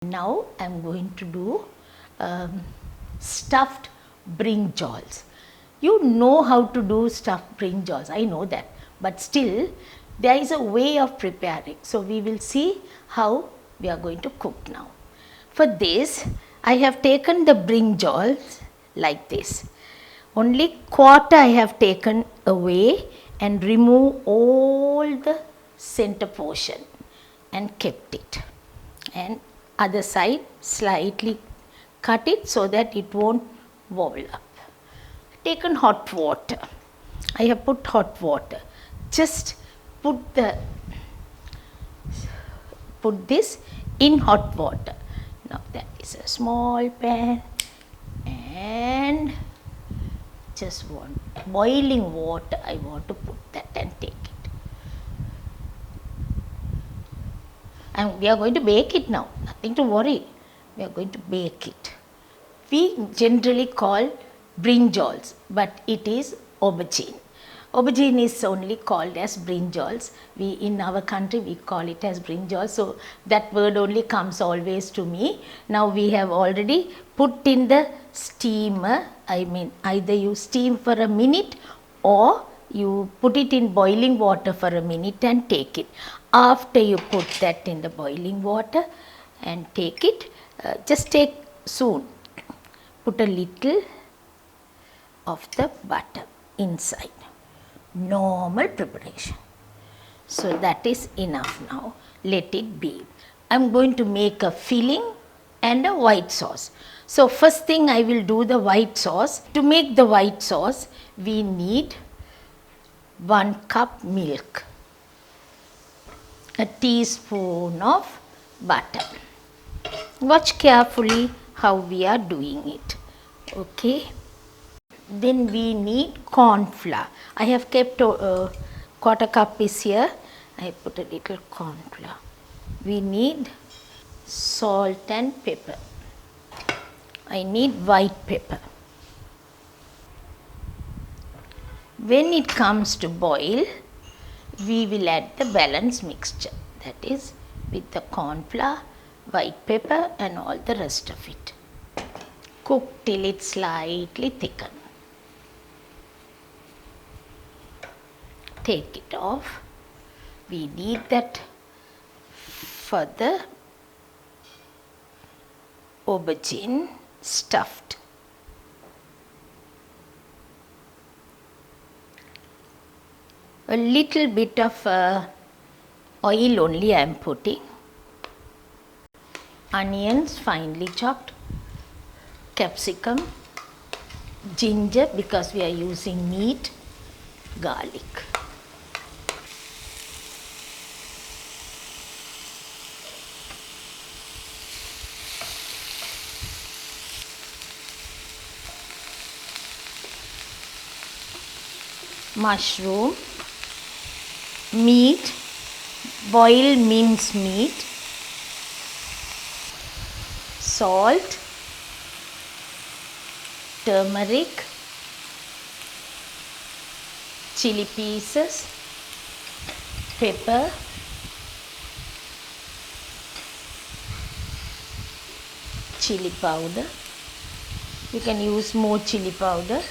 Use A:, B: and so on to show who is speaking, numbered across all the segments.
A: Now I am going to do stuffed brinjals. You know how to do stuffed brinjals, I know that, but still there is a way of preparing. So we will see how we are going to cook now. For this I have taken the brinjals like this. Only quarter I have taken away and remove all the center portion and kept it, and other side slightly cut it so that it won't wobble up. Taken hot water. I have put hot water. Just put this in hot water. Now that is a small pan, and just want boiling water. I want to put that and take it. And we are going to bake it now, nothing to worry. We are going to bake it. We generally call brinjals, but it is aubergine. Aubergine is only called as brinjals. We in our country we call it as brinjals. So that word only comes always to me. Now we have already put in the steamer. I mean, either you steam for a minute or you put it in boiling water for a minute and take it. After you put that in the boiling water and take it, just take soon. Put a little of the butter inside. Normal preparation. So that is enough now. Let it be. I am going to make a filling and a white sauce. So first thing I will do the white sauce. To make the white sauce, we need 1 cup milk, a teaspoon of butter. Watch carefully how we are doing it. Okay. Then we need corn flour. I have kept quarter cup is here. I put a little corn flour. We need salt and pepper. I need white pepper. When it comes to boil, we will add the balanced mixture, that is with the corn flour, white pepper and all the rest of it. Cook till it slightly thicken. Take it off. We need that for the aubergine stuffed. A little bit of oil only I am putting. Onions finely chopped, capsicum, ginger because we are using meat, garlic. Mushroom, meat, boiled minced meat, salt, turmeric, chili pieces, pepper, chili powder. You can use more chili powder.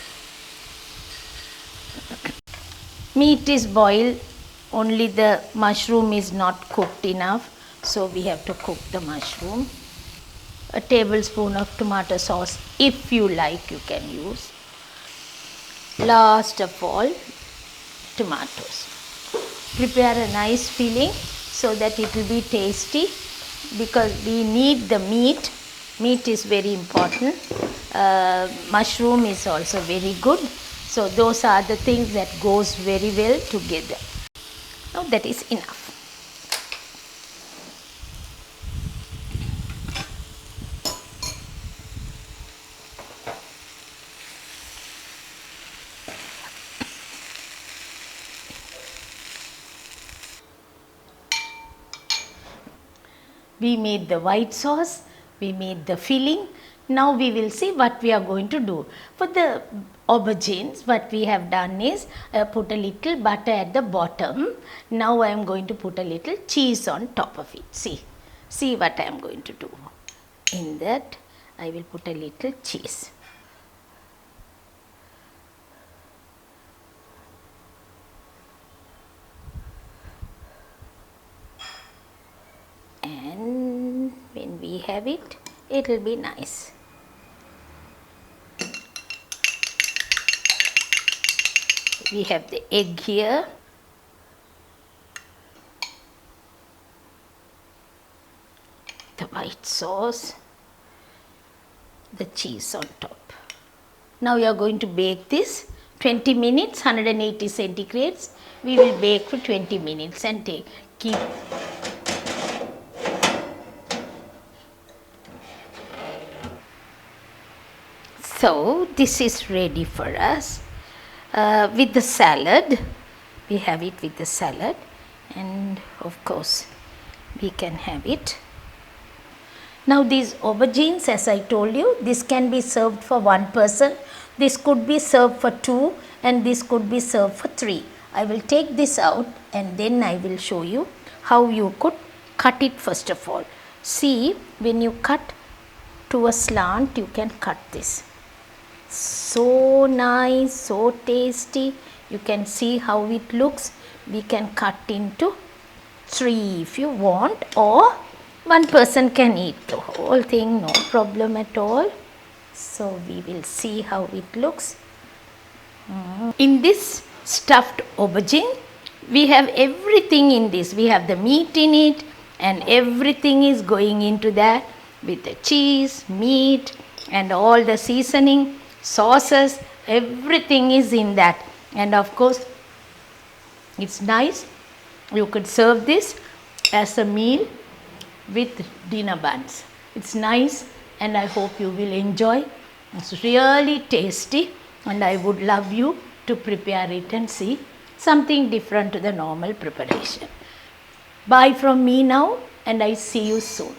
A: Meat is boiled, only the mushroom is not cooked enough, so we have to cook the mushroom. A tablespoon of tomato sauce, if you like, you can use. Last of all, tomatoes. Prepare a nice filling so that it will be tasty, because we need the meat. Meat is very important. Mushroom is also very good. So those are the things that goes very well together. Now that is enough. We made the white sauce, we made the filling. Now we will see what we are going to do. For the aubergines, what we have done is put a little butter at the bottom. Now I am going to put a little cheese on top of it. See what I am going to do. In that I will put a little cheese. And when we have it, it will be nice. We have the egg here. The white sauce, the cheese on top. Now we are going to bake this 20 minutes, 180 centigrades. We will bake for 20 minutes and keep. So this is ready for us with the salad. We have it with the salad, and of course we can have it. Now these aubergines, as I told you, this can be served for one person, this could be served for two, and this could be served for three. I will take this out and then I will show you how you could cut it first of all. See, when you cut to a slant, you can cut this. So nice, so tasty. You can see how it looks. We can cut into three if you want, or one person can eat the whole thing, no problem at all. So we will see how it looks. In this stuffed aubergine, we have everything in this. We have the meat in it, and everything is going into that with the cheese, meat, and all the seasoning, sauces, everything is in that. And of course, it's nice. You could serve this as a meal with dinner buns. It's nice, and I hope you will enjoy. It's really tasty, and I would love you to prepare it and see something different to the normal preparation. Bye from me now, and I see you soon.